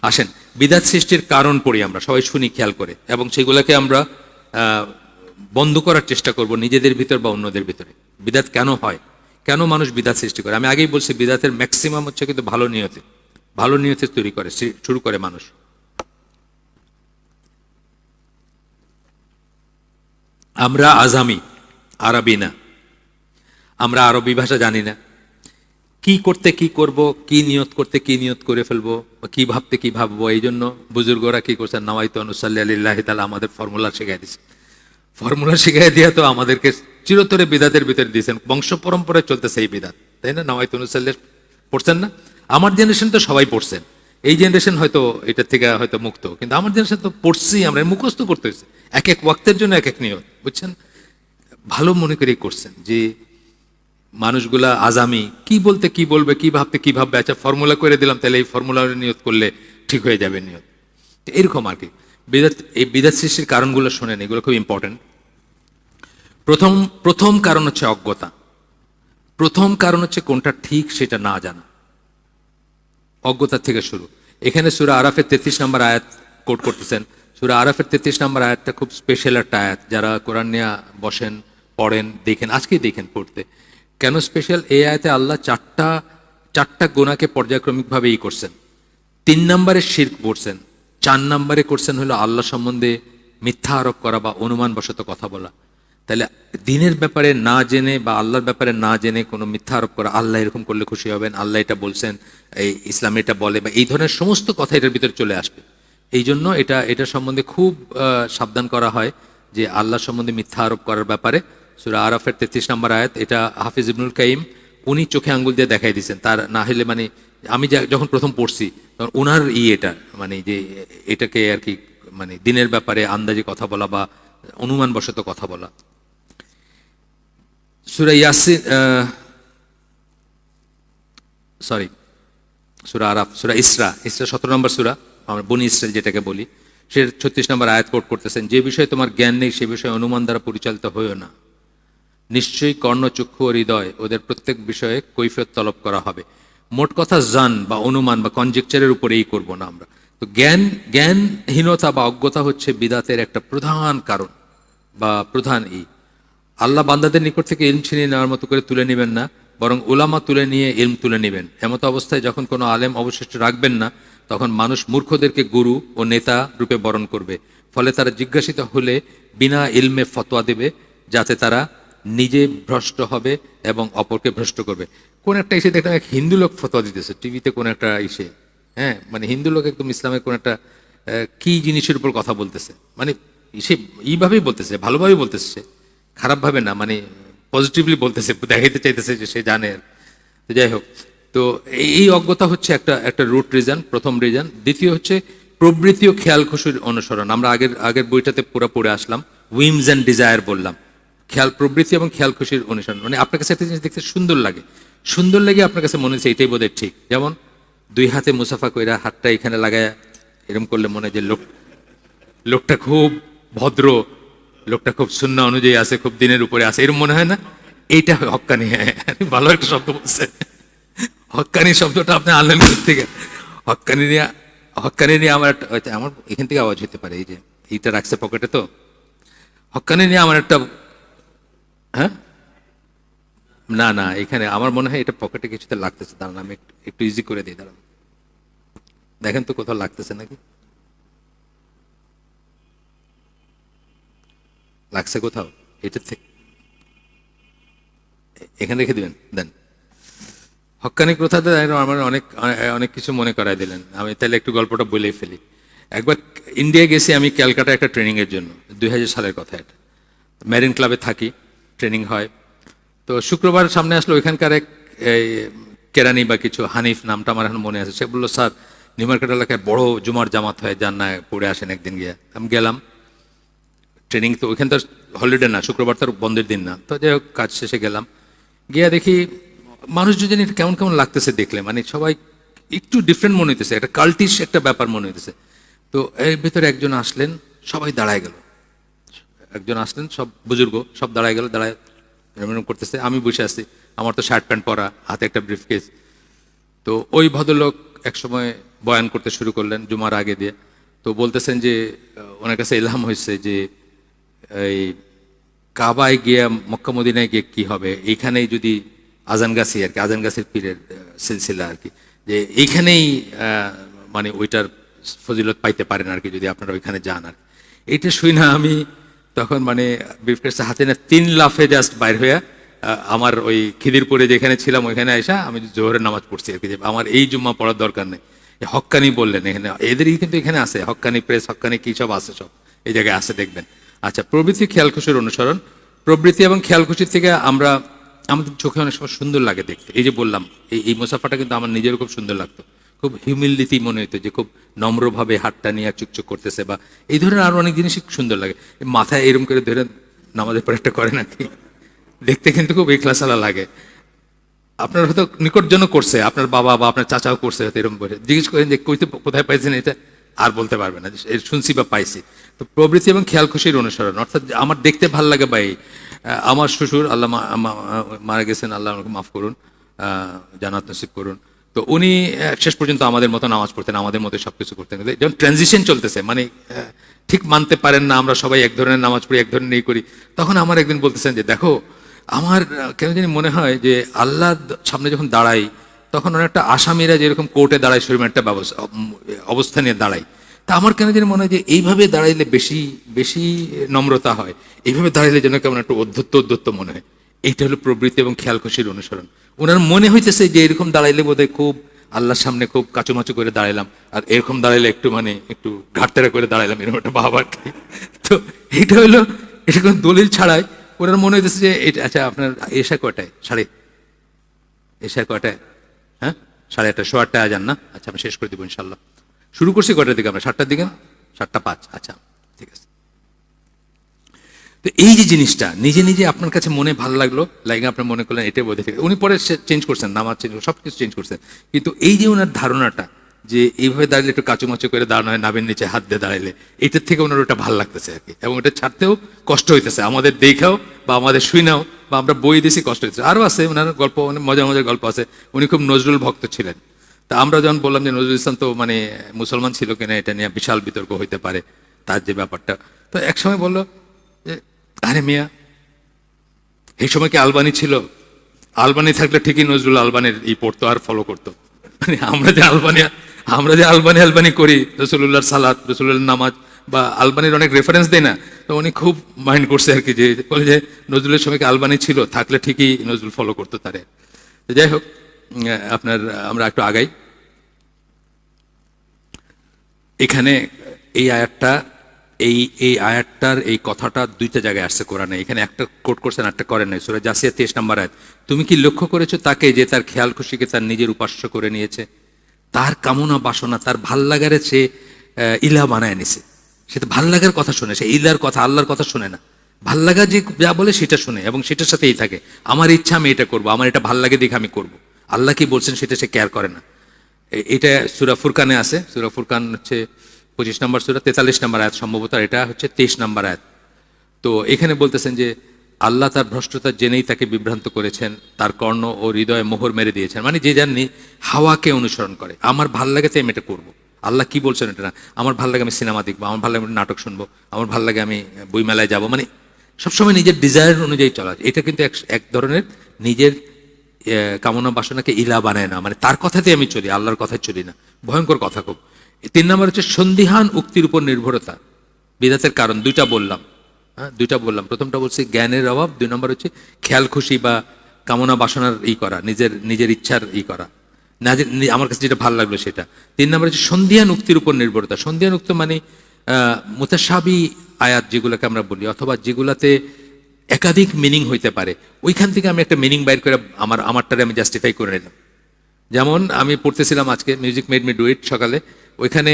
আসেন বিদাত সৃষ্টির কারণ পড়ি, আমরা সবাই শুনি খেয়াল করে, এবং সেগুলোকে আমরা বন্ধ করার চেষ্টা করব নিজেদের ভিতর বা অন্যদের ভিতরে। বিদাত কেন হয়, কেন মানুষ বিদাত সৃষ্টি করে? আমি আগেই বলছি বিদাতের ম্যাক্সিমাম হচ্ছে কিন্তু ভালো নিয়তে তৈরি করে শুরু করে মানুষ। আমরা আজামি, আরবি না, আমরা আরবি ভাষা জানি না। কি করতে কি করব, কি নিয়ত করতে কি নিয়ত করে ফেলবো, কি ভাবতে কি ভাববো, এই জন্য বুজুর্গরা কি করছেন, নাওয়াইতু আনুসাল্লি আলিল্লাহি তাআলা আমাদের ফর্মুলা শিখাই দিচ্ছে। ফর্মুলা শিখাই দিয়া তো আমাদেরকে চিরতরে বিদাতের ভিতরে দিয়েছেন, বংশ পরম্পরায় চলতেছে এই বিদাত, তাই না? নাওয়াইতু আনুসাল্লি পড়ছেন না? আমার জেনারেশন তো সবাই পড়ছেন, এই জেনারেশন হয়তো এটার থেকে হয়তো মুক্ত, কিন্তু আমার জেনারেশন তো পড়ছি, আমরা মুখস্থ করতে হয়েছে, এক এক ওয়াক্তের জন্য এক এক নিয়ত, বুঝছেন? ভালো মনে করেই করছেন যে মানুষগুলা আজামি, কি বলতে কি বলবে, কি ভাবতে কি ভাববে, আচ্ছা ফর্মুলা করে দিলাম, তাহলে এই ফর্মুলা নিয়ত করলে ঠিক হয়ে যাবে নিয়ত, এরকম আর কি। এই বিদাত সৃষ্টির কারণগুলো শোনেন, এগুলো খুব ইম্পর্টেন্ট। প্রথম কারণ হচ্ছে অজ্ঞতা। প্রথম কারণ হচ্ছে কোনটা ঠিক সেটা না জানা, অজ্ঞতা থেকে শুরু। এখানে সূরা আরাফের 33 নম্বর আয়াত কোট করতেছেন। সূরা আরাফের 33 নম্বর আয়াতটা খুব স্পেশাল একটা আয়াত, যারা কোরআন নিয়ে বসেন, পড়েন, দেখেন, আজকেই দেখেন পড়তে। কেন স্পেশাল? এই আয়াতে আল্লাহ চারটা গুনাহকে পর্যায়ক্রমিকভাবে করছেন। 3 নম্বরে শিরক করছেন, 4 নম্বরে করছেন হলো আল্লাহ সম্বন্ধে মিথ্যা আরোপ করা বা অনুমান বশত কথা বলা। তাহলে দিনের ব্যাপারে না জেনে বা আল্লাহর ব্যাপারে না জেনে কোনো মিথ্যা আরোপ করা, আল্লাহ এরকম করলে খুশি হবেন, আল্লাহ এটা বলছেন, এই ইসলাম এটা বলে, বা এই ধরনের সমস্ত কথা এটার ভিতরে চলে আসবে। এই জন্য এটা সম্বন্ধে খুব সাবধান করা হয় যে আল্লাহ সম্বন্ধে মিথ্যা আরোপ করার ব্যাপারে। সূরা আরাফের 33 নম্বর আয়াত, এটা হাফিজ ইবনুল কাইম উনি চোখে আঙ্গুল দিয়ে দেখাই দিয়েছেন। তার না হলে মানে আমি যখন প্রথম পড়ছি তখন ওনার এটা মানে যে এটাকে আর কি, মানে দিনের ব্যাপারে আন্দাজে কথা বলা বা অনুমান বশত কথা বলা। সূরা ইয়াসিন, সূরা আরাফ, সূরা ইসরা 17 নম্বর সূরা, আমরা বনি ইসরাইল যেটাকে বলি, সে 36 নম্বর আয়াত কোট করতেছেন, যে বিষয়ে তোমার জ্ঞান নেই সে বিষয়ে অনুমান দ্বারা পরিচালিত হইও না। নিশ্চয়ই কর্ণ, চক্ষু ও হৃদয় ওদের প্রত্যেক বিষয়ে কৈফিয়ত তলব করা হবে। মোট কথা জান বা অনুমান বা কনজেকচারের উপরেই করব না আমরা। তো জ্ঞানহীনতা বা অজ্ঞতা হচ্ছে বিদাতের একটা প্রধান কারণ বা প্রধান আল্লাহ বান্দাদের নিকট থেকে ইলম ছিনিয়ে নেওয়ার মতো করে তুলে নেবেন না, বরং উলামা তুলে নিয়ে ইলম তুলে নেবেন। এমত অবস্থায় যখন কোনো আলেম অবশিষ্ট রাখবেন না, তখন মানুষ মূর্খদেরকে গুরু ও নেতা রূপে বরণ করবে। ফলে তারা জিজ্ঞাসিত হলে বিনা ইলমে ফতোয়া দেবে, যাতে তারা নিজে ভ্রষ্ট হবে এবং অপরকে ভ্রষ্ট করবে। কোন একটা ইসে দেখলাম, এক হিন্দু লোক ফতোয়া দিতেছে টিভিতে, কোন একটা ইসে, হ্যাঁ, মানে হিন্দু লোক একদম ইসলামের কোন একটা কি জিনিসের উপর কথা বলতেছে, মানে সে এইভাবেই বলতেছে, ভালোভাবেই বলতেছে, খারাপভাবে না, মানে পজিটিভলি বলতেছে, দেখাইতে চাইতেছে যে সে জানে। তো যাই হোক, তো এই অজ্ঞতা হচ্ছে একটা রুট রিজন, প্রথম রিজন। দ্বিতীয় হচ্ছে প্রবৃত্তি ও খেয়াল খুশির অনুসরণ। আমরা আগের বইটাতে পুরো পড়ে আসলাম, উইমস অ্যান্ড ডিজায়ার বললাম, প্রবৃত্তি এবং খেয়াল খুশির অনুসরণ। মানে আপনার কাছে একটা জিনিস দেখতে সুন্দর লাগে আপনার কাছে মনে হচ্ছে এটাই বোধহয় ঠিক। যেমন 2 হাতে মুসাফা কইরা হাতটা এখানে লাগায় এরকম করলে মনে হয় যে লোকটা খুব ভদ্র, লোকটা খুব সুন্নাহ অনুযায়ী আছে, খুব দিনের উপরে আছে, এরকম মনে হয় না? এইটা হক্কানি। হ্যাঁ, ভালো একটা শব্দ বলছে, হক্কানি শব্দটা আপনি আনলেন থেকে। হক্কানি নিয়ে আমার এখান থেকে আওয়াজ হতে পারে, এই যে এইটা রাখছে পকেটে, তো হক্কানি নিয়ে আমার একটা, হ্যাঁ না এখানে আমার মনে হয় এটা পকেটে কিছুতে লাগতেছে। দাঁড়ান আমি একটু ইজি করে দিই, দাঁড়ান, দেখেন তো কোথাও লাগতেছে নাকি, লাগছে কোথাও? এটা থেকে এখানে রেখে দিবেন, দেন। হক্কানি কোথাতে আমার অনেক কিছু মনে করাই দিলেন। আমি তাহলে একটু গল্পটা বলেই ফেলি। একবার ইন্ডিয়া গেছি আমি ক্যালকাটা একটা ট্রেনিংয়ের জন্য, 2000 সালের কথা। এটা মেরিন ক্লাবে থাকি, ট্রেনিং হয়। তো শুক্রবার সামনে আসলো, ওইখানকার এক কেরানি বা কিছু, হানিফ নামটা আমার এখন মনে আছে, সে বললো, স্যার নিউ মার্কেট এলাকায় বড় জুমার জামাত হয়, যান না পড়ে আসেন একদিন গিয়ে। আমি গেলাম ট্রেনিং, তো ওইখান তো হলিডে না, শুক্রবার তার বন্ধের দিন না। তো যাই হোক, কাজ শেষে গেলাম, গিয়া দেখি মানুষ দুজনে কেমন কেমন লাগতেছে দেখলে, মানে সবাই একটু ডিফারেন্ট মনে হইতেছে, একটা কাল্টিশ একটা ব্যাপার মনে হইতেছে। তো এর ভিতরে একজন আসলেন, সবাই দাঁড়ায় গেল। একজন আসলেন, সব বুজুর্গ, সব দাঁড়ায় গেল, দাঁড়ায় এরকম করতেছে। আমি বসে আছি, আমার তো শার্ট প্যান্ট পরা, হাতে একটা ব্রিফকেস। তো ওই ভদ্রলোক একসময় বয়ান করতে শুরু করলেন জুমার আগে দিয়ে, তো বলতেছেন যে ওনার কাছে ইলহাম হয়েছে যে এই কাবায় গিয়ে মক্কা মদিনায় গিয়ে কি হবে, এইখানেই যদি আজানগাছি আর কি, আজানগাছির পীরের সিলসিলা আর কি, যে এইখানেই মানে ওইটার ফজিলত পাইতে পারেন আর কি যদি আপনারা ওইখানে যান আর কি। এইটা শুই না আমি তখন মানে ব্রিফকেসটা হাতে না 3 লাফে জাস্ট বাইর হইয়া আমার ওই খিদিরপুরে যেখানে ছিলাম ওইখানে আইসা আমি জোহরের নামাজ পড়ছি আর কি, যে আমার এই জুম্মা পড়ার দরকার নেই। হক্কানি বললেন এখানে, এদেরই কিন্তু এখানে আছে হক্কানি প্রেস, হক্কানি কি সব আছে, সব এই জায়গায় আছে দেখবেন। আচ্ছা, প্রবৃত্তি খেয়ালখুশির অনুসরণ। প্রবৃত্তি এবং খেয়ালখুশির থেকে আমরা আমাদের চোখে অনেক সময় সুন্দর লাগে দেখতে। এই যে বললাম এই মুসাফাটা কিন্তু আমার নিজেরও খুব সুন্দর লাগতো, খুব হিউমিলিটি মনে হইতো, যে খুব নম্রভাবে হাতটা নিয়ে চুকচুক করতেছে, বা এই ধরনের আরো অনেক জিনিসই সুন্দর লাগে। মাথায় এরকম করে ধরে নামাজের পর একটা করে নাকি, দেখতে কিন্তু খুব ইখলাসালা লাগে। আপনার হয়তো নিকটজন করছে, আপনার বাবা বা আপনার চাচাও করছে হয়তো এরকম করে, জিজ্ঞেস করেন যে কইতে কোথায় পাইছেন এটা, আর বলতে পারবে না শুনছি বা পাইছি। তো প্রবৃত্তি এবং খেয়াল খুশির অনুসরণ, অর্থাৎ আমার দেখতে ভাল লাগে বা এই আমার শ্বশুর আল্লাহ মারা গেছেন, আল্লাহ আমাকে মাফ করুন, জান্নাত নসিব করুন। তো উনি শেষ পর্যন্ত আমাদের মতো নামাজ পড়তেন, আমাদের মতো সবকিছু করতেন। যখন ট্রানজিশন চলতেছে, মানে ঠিক মানতে পারেন না আমরা সবাই এক ধরনের নামাজ পড়ি, এক ধরনের এই করি, তখন আমার একদিন বলতেছেন যে দেখো আমার কেন জানি মনে হয় যে আল্লাহর সামনে যখন দাঁড়াই তখন অনেকটা আসামিরা যেরকম কোর্টে দাঁড়ায় সেরকম একটা অবস্থা নিয়ে দাঁড়াই। তা আমার কেন জানি মনে হয় যে এইভাবে দাঁড়াইলে বেশি বেশি নম্রতা হয়, এইভাবে দাঁড়াইলে যেন কেমন একটা অধ্যত্ত মনে হয়। এইটা হলো প্রবৃত্তি এবং খেয়াল খুশির অনুসরণ। ওনার মনে হইতেছে যে এরকম দাঁড়াইলে বোধহয় খুব আল্লাহর সামনে খুব কাচুমাচু করে দাঁড়াইলাম, আর এরকম দাঁড়াইলে একটু মানে একটু ঘাটতেরা করে দাঁড়াইলাম, এরকম একটা ভাব আর কি। তো এটা হলো, এটা কোনো দলিল ছাড়াই ওনার মনে হইতেছে যে এটা। আচ্ছা, আপনার এশা কয়টায়? এশা কয়টায়? হ্যাঁ, 8:30, 8:15 যান না? আচ্ছা, আমি শেষ করে দিব ইনশাল্লাহ। শুরু করছি কয়টার দিকে আমরা? 7টার দিকে, 7:05। আচ্ছা, ঠিক আছে। তো এই যে জিনিসটা নিজে নিজে আপনার কাছে মনে ভালো লাগলো, লাগে আপনার মনে করলেন এটাই বোধ হয়। উনি পরে চেঞ্জ করছেন, নামাজ চেঞ্জ, সবকিছু চেঞ্জ করছেন, কিন্তু এই যে ওনার ধারণাটা যে এইভাবে দাঁড়ালে একটু কাচুমাচু করে দাঁড়ানো হয়, নাবের নিচে হাত দিয়ে দাঁড়াইলে, এটার থেকে ওনার ওটা ভালো লাগতেছে আর কি, এবং এটা ছাড়তেও কষ্ট হইতেছে আমাদের দেখাও বা আমাদের শুনাও বা আমরা বই দিছি কষ্ট হইতেছে। আরও আছে ওনার গল্প, অনেক মজার মজার গল্প আছে। উনি খুব নজরুল ভক্ত ছিলেন। তা আমরা যখন বললাম যে নজরুল ইসলাম তো মানে মুসলমান ছিল কিনা, এটা নিয়ে বিশাল বিতর্ক হইতে পারে তার যে ব্যাপারটা, তো একসময় বললো যে আরে মিয়া, এই সময় কি আলবানি ছিল? আলবানি থাকলে ঠিকই নজরুল আলবানির ই পড়তো আর ফলো করতো। মানে আমরা যে আলবানি করি, রসুল্লাহর সালাত, রসুল্লাহর নামাজ বা আলবানির অনেক রেফারেন্স দেয় না, তো উনি খুব মাইন্ড করছে আর কি, যে বলে যে নজরুলের সময় কি আলবানি ছিল, থাকলে ঠিকই নজরুল ফলো করতো তারে। তো যাই হোক, আপনার আমরা একটু আগাই। এখানে এই আয়াতটা, এই আয়াতটার এই কথাটা 2টা জায়গায় আসছে কোরআনে। এখানে একটা কোট করছেন, একটা করেন নাই। সূরা জাসিয়া 23 নম্বর আয়াত, তুমি কি লক্ষ্য করেছো তাকে যে তার খেয়াল খুশিকে তার নিজের উপাস্য করে নিয়েছে, তার কামনা বাসনা, তার ভাল লাগারে সে ইলা বানায় নিছে। সে তো ভাল লাগার কথা শুনে, সে ইলার কথা, আল্লাহর কথা শুনে না, ভাল লাগা যে যা বলে সেটা শুনে এবং সেটার সাথেই থাকে। আমার ইচ্ছা আমি এটা করবো, আমার এটা ভাল লাগে দেখে আমি করব, আল্লাহ কি বলছেন সেটা সে কেয়ার করে না। এটা সূরা ফুরকানে আছে। সূরা ফুরকান হচ্ছে 25 নম্বর সূরা, 43 নম্বর আয়াত সম্ভবত, এটা হচ্ছে 23 নম্বর আয়াত। তো এখানে বলতেছেন যে আল্লাহ তার ভ্রষ্টতা জেনেই তাকে বিভ্রান্ত করেছেন, তার কর্ণ ও হৃদয়ে মোহর মেরে দিয়েছেন। মানে যে জাননি হাওয়াকে অনুসরণ করে, আমার ভাল লাগে তাই আমি এটা করবো, আল্লাহ কি বলছেন এটা না। আমার ভাল লাগে আমি সিনেমা দেখবো, আমার ভাল লাগে আমি নাটক শুনবো, আমার ভাল লাগে আমি বইমেলায় যাবো, মানে সবসময় নিজের ডিজায়ার অনুযায়ী চলা। এটা কিন্তু এক ধরনের নিজের কামনা বাসনাকে ইলা বানায় না, মানে তার কথাতে আমি চলি, আল্লাহর কথায় চলি না। ভয়ঙ্কর কথা খুব। 3 নম্বর হচ্ছে সন্দিহান উক্তির উপর নির্ভরতা। বিদাতের কারণ 2টা বললাম, হ্যাঁ 2টা বললাম। প্রথমটা বলছি জ্ঞানের অভাব, 2 নম্বর হচ্ছে খেয়াল খুশি বা কামনা বাসনার ই করা, নিজের ইচ্ছার ই করা, না যে আমার কাছে যেটা ভালো লাগলো সেটা। 3 নম্বর হচ্ছে সন্দিহান উক্তির উপর নির্ভরতা। সন্দিহান উক্ত মানে মুতাশাবি আয়াত যেগুলোকে আমরা বলি, অথবা যেগুলাতে একাধিক মিনিং হইতে পারে, ওইখান থেকে আমি একটা মিনিং বাইর করে আমারটারে আমি জাস্টিফাই করে নিলাম। যেমন আমি পড়তেছিলাম আজকে music made me do it সকালে, ওইখানে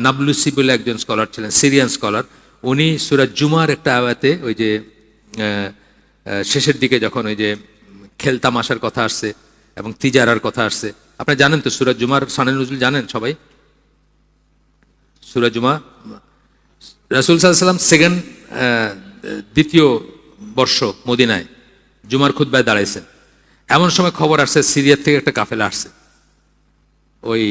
নাবলুসি বলে একজন স্কলার ছিলেন, সিরিয়ান স্কলার। উনি সূরা জুমার একটা আয়াতে ওই যে শেষের দিকে যখন ওই যে খেলতামাশার কথা আসছে এবং তিজারার কথা আসছে, আপনি জানেন তো সূরা জুমার শানে নজুল জানেন সবাই? সূরা জুমা, রাসূল সাল্লাল্লাহু আলাইহি ওয়াসাল্লাম সেকেন্ড দ্বিতীয় বর্ষ মদিনায় জুমার খুতবায় দাঁড়াইছেন। এমন সময় খবর আসছে সিরিয়ার থেকে একটা কাফেলা আসছে। ওই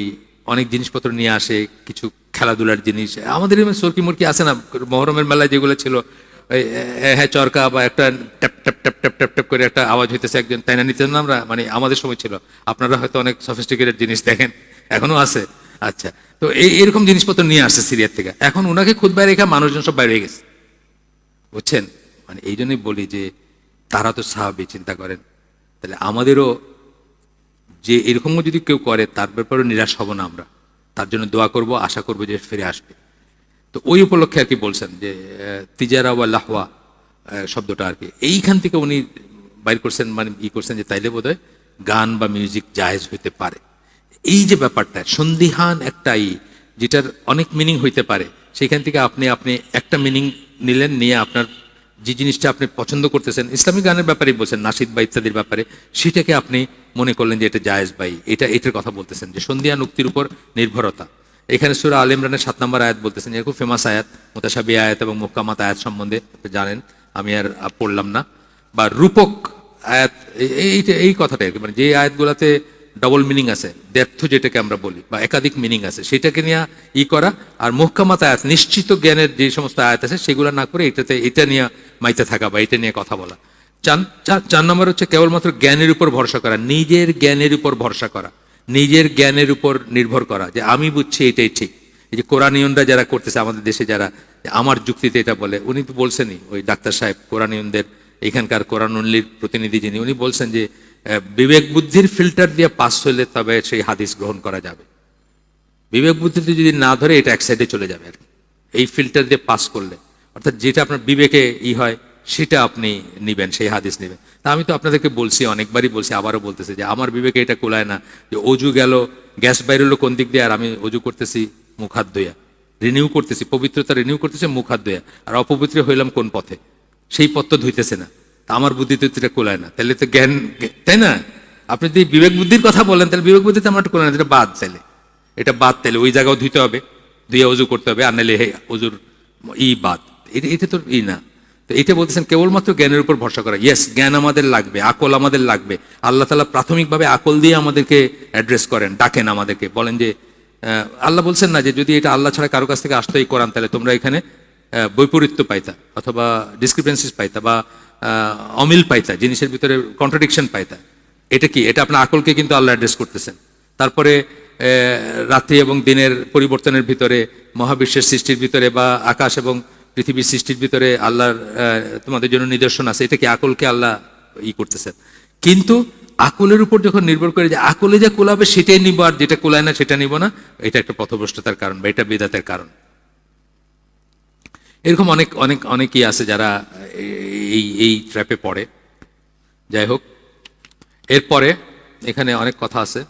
অনেক জিনিসপত্র নিয়ে আসে, কিছু খেলাধুলার জিনিস আমাদের সরকি মুরকি আছে না মহরমের মেলায় যেগুলো ছিল, ওই হ্যাঁ চরকা বা একটা tap tap tap tap tap tap করে একটা আওয়াজ হইতেছে, একজন তাই না নিতেন না আমরা, মানে আমাদের সময় ছিল, আপনারা হয়তো অনেক সফিস্টিকেটেড জিনিস দেখেন, এখনো আছে। আচ্ছা, তো এরকম জিনিসপত্র নিয়ে আসছে সিরিয়ার থেকে, এখন ওনাকে খুতবায় রেখে মানুষজন সব বাইরে হয়ে গেছে, বুঝছেন? মানে এই জন্যই বলি যে তারা তো সাহাবী, চিন্তা করেন। তাহলে আমাদেরও যে এরকমও যদি কেউ করে তার ব্যাপারে নিরাশ হব না আমরা, তার জন্য দোয়া করব, আশা করব যে ফিরে আসবে। তো ওই উপলক্ষে আর কি বলছেন যে তিজারা ওয়া লাহওয়া শব্দটা আর কি এইখান থেকে উনি বাইর করছেন, মানে করছেন যে তাইলে বোধহয় গান বা মিউজিক জায়েজ হইতে পারে। এই যে ব্যাপারটা সন্দিহান একটাই, যেটার অনেক মিনিং হইতে পারে, সেখান থেকে আপনি আপনি একটা মিনিং নিলেন, নিয়ে আপনার যে জিনিসটা আপনি পছন্দ করতেছেন, ইসলামিক গানের ব্যাপারেই বলছেন, নাশিদ বা ইত্যাদির ব্যাপারে, সেটাকে আপনি মনে করলেন যে এটা জায়েজ বাই, এটার কথা বলতেছেন যে সন্ধিহান উক্তির উপর নির্ভরতা। এখানে সূরা আল ইমরানের 7 নম্বর আয়াত বলতেছেন, এর খুব ফেমাস আয়াত, মুতাশাবিহ আয়াত এবং মুহকামাত আয়াত সম্বন্ধে জানেন, আমি আর পড়লাম না। বা রূপক আয়াত, এই কথাটা আর কি, মানে যে আয়াতগুলোতে ডবল মিনিং আছে, দ্ব্যর্থ যেটাকে আমরা বলি, বা একাধিক মিনিং আছে, সেটাকে নিয়ে করা। আর মুহকামাত আয়াত, নিশ্চিত জ্ঞানের যে সমস্ত আয়াত আছে সেগুলো না করে এটা নিয়ে মাইতে থাকা বা এটা নিয়ে কথা বলা। 4 নম্বর হচ্ছে কেবলমাত্র জ্ঞানের উপর ভরসা করা, নিজের জ্ঞানের উপর ভরসা করা, নিজের জ্ঞানের উপর নির্ভর করা, যে আমি বুঝছি এটাই ঠিক। এই যে কোরআনিয়নরা যারা করতেছে আমাদের দেশে, যারা আমার যুক্তিতে এটা বলে, উনি তো বলছেনই, ওই ডাক্তার সাহেব কোরআনিয়নদের এখানকার কোরআন অনলির প্রতিনিধি যিনি, উনি বলছেন যে বিবেক বুদ্ধির ফিল্টার দিয়ে পাস হলে তবে সেই হাদিস গ্রহণ করা যাবে, বিবেক বুদ্ধিতে যদি না ধরে এটা এক সাইডে চলে যাবে আর কি, এই ফিল্টার দিয়ে পাস করলে, অর্থাৎ যেটা আপনার বিবেকে হয় সেটা আপনি নিবেন, সেই হাদিস নেবেন। তা আমি তো আপনাদেরকে বলছি, অনেকবারই বলছি, আবারও বলতেছি যে আমার বিবেকে এটা কুলায় না যে অজু গেল, গ্যাস বাইর হলো কোন দিক দিয়ে, আর আমি অজু করতেছি মুখ হাত ধুইয়া, রিনিউ করতেছি, পবিত্রতা রিনিউ করতেছে মুখ হাত ধুইয়া, আর অপবিত্র হইলাম কোন পথে, সেই পথ তো ধুইতেছে না, তা আমার বুদ্ধিতে এটা কুলায় না, তাহলে তো জ্ঞান, তাই না? আপনি যদি বিবেক বুদ্ধির কথা বলেন, তাহলে বিবেক বুদ্ধিতে আমার কুলায় না, এটা বাদ, তাহলে এটা বাদ, তাহলে ওই জায়গাও ধুইতে হবে, ধুয়ে অজু করতে হবে, আর নাহলে অজুর বাদ, এটা তো না। তো এটা বলতেছেন কেবলমাত্র জ্ঞানের উপর ভরসা করা। ইয়েস, জ্ঞান আমাদের লাগবে, আকল আমাদের লাগবে। আল্লাহ তাআলা প্রাথমিকভাবে আকল দিয়ে আমাদেরকে অ্যাড্রেস করেন, ডাকেন আমাদেরকে, বলেন যে আল্লাহ বলছেন না যে যদি এটা আল্লাহ ছাড়া কারো কাছ থেকে আসতো এই কোরআন, তাহলে তোমরা এখানে বৈপরীত্য পাইতা, অথবা ডিসক্রিপেন্সিস পাইতা, বা অমিল পাইতা, জিনিসের ভিতরে কন্ট্রাডিকশন পাইতা। এটা কি? এটা আপনার আকলকে কিন্তু আল্লাহ অ্যাড্রেস করতেছেন। তারপরে রাত্রি এবং দিনের পরিবর্তনের ভিতরে, মহাবিশ্বের সৃষ্টির ভিতরে, বা আকাশ এবং পৃথিবীর সৃষ্টির ভিতরে আল্লাহর তোমাদের জন্য নিদর্শন আছে, এটা কি আকলকে আল্লাহ করতেছেন। কিন্তু আকলের উপর যখন নির্ভর করে যে আকলে যা কোলাবে সেটাই নিব, আর যেটা কোলায় না সেটা নিব না, এটা একটা পথভ্রষ্টতার কারণ, বা এটা বিদআতের কারণ। এরকম অনেক অনেক অনেকেই আছে যারা এই ট্র্যাপে পড়ে। যাই হোক, এরপরে এখানে অনেক কথা আছে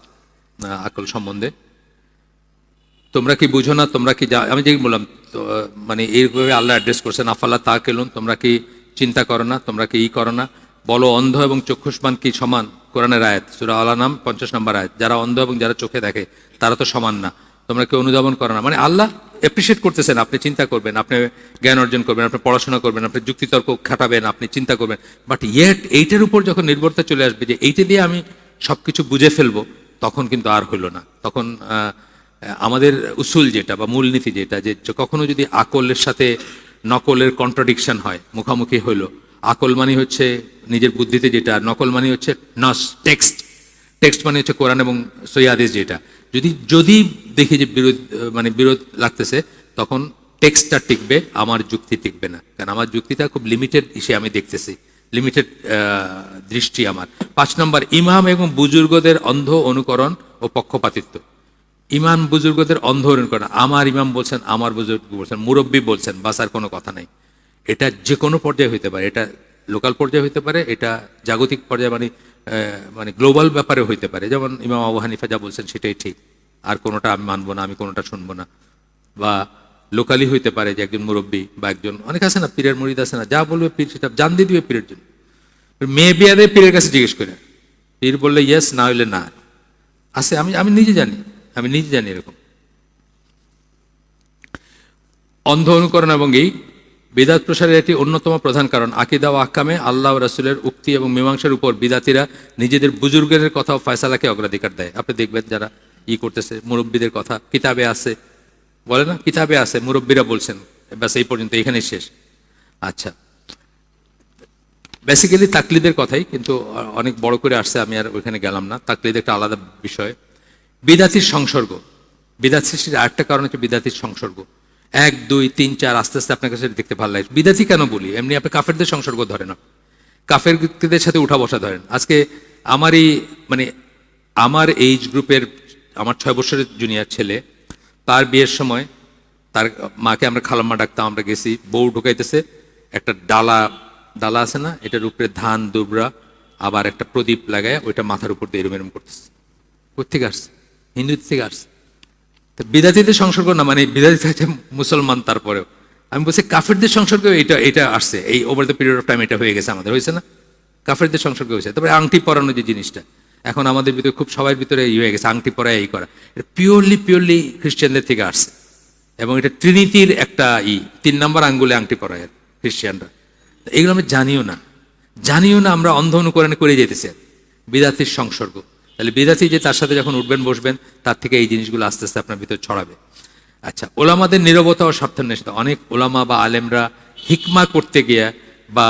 আকল সম্বন্ধে। তোমরা কি বুঝো না, তোমরা কি, আমি যে বললাম, মানে এইভাবে আল্লাহ অ্যাড্রেস করছেন, আফালা তাকিলুন, তোমরা কি চিন্তা করো না, তোমরা কি করো না, বলো অন্ধ এবং চক্ষুষ্মান কি সমান? কোরআনের আয়াত, সূরা আল আনাম 50 নম্বর আয়াত। যারা অন্ধ এবং যারা চোখে দেখে তারা তো সমান না, তোমরা কি অনুধাবন করো না? মানে আল্লাহ অ্যাপ্রিসিয়েট করতেছেন, আপনি চিন্তা করবেন, আপনি জ্ঞান অর্জন করবেন, আপনি পড়াশোনা করবেন, আপনি যুক্তিতর্ক খাটাবেন, আপনি চিন্তা করবেন, বাট ইয়েট এইটার উপর যখন নির্ভরতা চলে আসবে যে এইটা দিয়ে আমি সবকিছু বুঝে ফেলবো, তখন কিন্তু আর হইল না। তখন আমাদের উসুল যেটা বা মূলনীতি যেটা, যে কখনো যদি আকলের সাথে নকলের কন্ট্রাডিকশন হয়, মুখামুখি হইল, আকল মানে হচ্ছে নিজের বুদ্ধিতে যেটা, নকল মানে হচ্ছে নস, টেক্সট মানে হচ্ছে কোরআন এবং সহিহ হাদিস যেটা, যদি দেখি যে বিরোধ লাগতেছে, তখন টেক্সটটা টিকবে, আমার যুক্তি টিকবে না, কারণ আমার যুক্তিটা খুব লিমিটেড হিসেবে আমি দেখতেছি, লিমিটেড দৃষ্টি আমার। 5 নম্বর, ইমাম এবং বুজুর্গদের অন্ধ অনুকরণ ও পক্ষপাতিত্ব। ইমাম বুজুর্গদের অন্ধ অনুকরণ, আমার ইমাম বলছেন, আমার বুজুর্গ বলছেন, মুরব্বী বলছেন, বাস আর কোনো কথা নাই। এটা যে কোনো পর্যায়ে হইতে পারে, এটা লোকাল পর্যায়ে হইতে পারে, এটা জাগতিক পর্যায়ে, মানে গ্লোবাল ব্যাপারে হইতে পারে। যেমন ইমাম আবু হানিফা যা বলছেন সেটাই ঠিক, আর কোনোটা আমি মানবো না, আমি কোনোটা শুনবো না। বা লোকালি হইতে পারে যে একজন মুরব্বী বা একজন, অনেক আছে না পীরের মুরিদ আছে না, যা বলবে পীর সেটা জান দিয়ে দিবে পীরের জন্য। মেয়ে বিয়ারে পীরের কাছে জিজ্ঞেস করে, পীর বললে ইয়েস, না হইলে না। আছে, আমি নিজে জানি এরকম। অন্ধ অনুকরণ এবং এই বিদাত প্রসারের একটি অন্যতম প্রধান কারণ, আকীদা ও আহকামে আল্লাহ ও রাসূলের উক্তি এবং মীমাংসার উপর বিদাতিরা নিজেদের বুজুর্গের কথা ও ফয়সালাকে অগ্রাধিকার দেয়। আপনি দেখবেন যারা করতেছে, মুরব্বীদের কথা কিতাবে আছে, বলে না কিতাবে আছে, মুরব্বীরা বলছেন, ব্যাস এই পর্যন্ত, এখানেই শেষ। আচ্ছা, বেসিক্যালি তাকলিদের কথাই, কিন্তু অনেক বড় করে আসছে, আমি আর ওইখানে গেলাম না। তাকলিদ একটা আলাদা বিষয়। বিদাতির সংসর্গ, বিদাত সৃষ্টির আরেকটা কারণ হচ্ছে বিদাতির সংসর্গ। 1, 2, 3, 4 আস্তে আস্তে আপনার কাছে দেখতে ভালো লাগে। বিদাতি কেন বলি, এমনি আপনি কাফেরদের সংসর্গ ধরে না, কাফেরদের সাথে উঠা বসা ধরেন। আজকে আমারই মানে আমার এইজ গ্রুপের, আমার 6 বছরের জুনিয়র ছেলে, তার বিয়ের সময় তার মাকে আমরা খালাম্মা ডাকতাম, আমরা গেছি, বউ ঢুকাইতেছে, একটা ডালা আছে না, এটার উপরে ধান দুবরা, আবার একটা প্রদীপ লাগায় ওইটা মাথার উপর দিয়ে এরম এরম করতেছে। কোথেকে আসছে? হিন্দু থেকে আসছে। বিদাতিদের সংসর্গ না, মানে বিদাতি হচ্ছে মুসলমান, তারপরেও আমি বলছি কাফেরদের সংসর্গ এটা আসছে, এই over the period of time এটা হয়ে গেছে আমাদের, হয়েছে না? কাফেরদের সংসর্গ হয়েছে। তারপরে আংটি পরানো যে জিনিসটা, এখন আমাদের ভিতরে খুব সবার ভিতরে হয়ে গেছে, আংটি পরা, এই করা, এটা পিওরলি খ্রিস্টানদের থেকে আসছে। এবং এটা ট্রিনিটির একটা 3 নম্বর আঙ্গুলে আংটি পরায় খ্রিস্টানরা। এগুলো আমি জানিও না, আমরা অন্ধ অনুকরণে করে যেতেছি। বিদাতির সংসর্গ, তাহলে বিদাতি যে তার সাথে যখন উঠবেন বসবেন, তার থেকে এই জিনিসগুলো আস্তে আস্তে আপনার ভিতরে ছড়াবে। আচ্ছা, ওলামাদের নীরবতা ও স্বার্থান্বেষিতা। অনেক ওলামা বা আলেমরা হিকমা করতে গিয়ে বা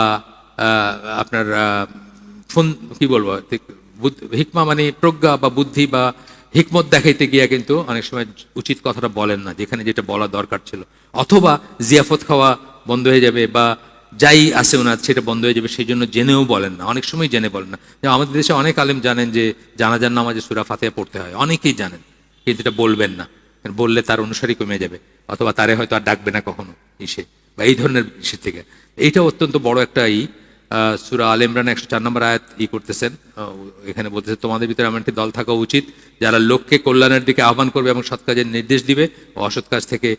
আপনার ফোন কি বলবো, হিকমা মানে প্রজ্ঞা বা বুদ্ধি বা হিকমত দেখাইতে গিয়া কিন্তু অনেক সময় উচিত কথাটা বলেন না, যেখানে যেটা বলা দরকার ছিল, অথবা জিয়াফত খাওয়া বন্ধ হয়ে যাবে বা যাই আছে ওনার সেটা বন্ধ হয়ে যাবে, সেই জন্য জেনেও বলেন না, অনেক সময় জেনে বলেন না। আমাদের দেশে অনেক আলেম জানেন যে জানাজার নামাজে সূরা ফাতিহা পড়তে হয়, অনেকেই জানেন, কিন্তু এটা বলবেন না, বললে তার অনুসারী কমে যাবে, অথবা তারে হয়তো আর ডাকবে না কখনো ইসে, বা এই ধরনের ইসের থেকে। এইটা অত্যন্ত বড় একটা সূরা আল ইমরান 104 নম্বর আয়াত করতেছেন, এখানে বলতেছে তোমাদের ভিতরে এমন একটি দল থাকা উচিত যারা লোককে কল্যাণের দিকে আহ্বান করবে এবং সৎ কাজের নির্দেশ দিবে ও অসৎ কাজ থেকে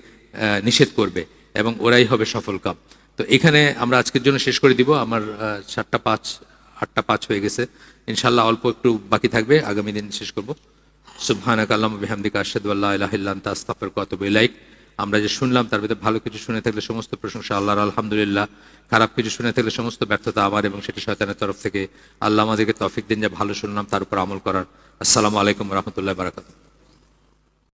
নিষেধ করবে, এবং ওরাই হবে সফল কাম। তো এখানে আমরা আজকের জন্য শেষ করে দিব। আমার 8টা 5 হয়ে গেছে, ইনশাআল্লাহ অল্প একটু বাকি থাকবে, আগামী দিন শেষ করব। সুবহানাকা আল্লাহুম্মা বিহামদিকা আশহাদু আল্লা ইলাহা ইল্লা আনতা আস্তাগফিরুকা ওয়া আতুবু ইলাইক। আমরা যে শুনলাম তার ভিতরে ভালো কিছু শুনে থাকলে সমস্ত প্রশংসা আল্লাহর, আলহামদুলিল্লাহ। খারাপ কিছু শুনে থাকলে সমস্ত ব্যর্থতা আমার, এবং সেটা শয়তানের তরফ থেকে। আল্লাহ আমাদেরকে তৌফিক দিন যে ভালো শুনলাম তার উপর আমল করার। আসসালামু আলাইকুম ওয়া রাহমাতুল্লাহি ওয়া বারাকাতুহু।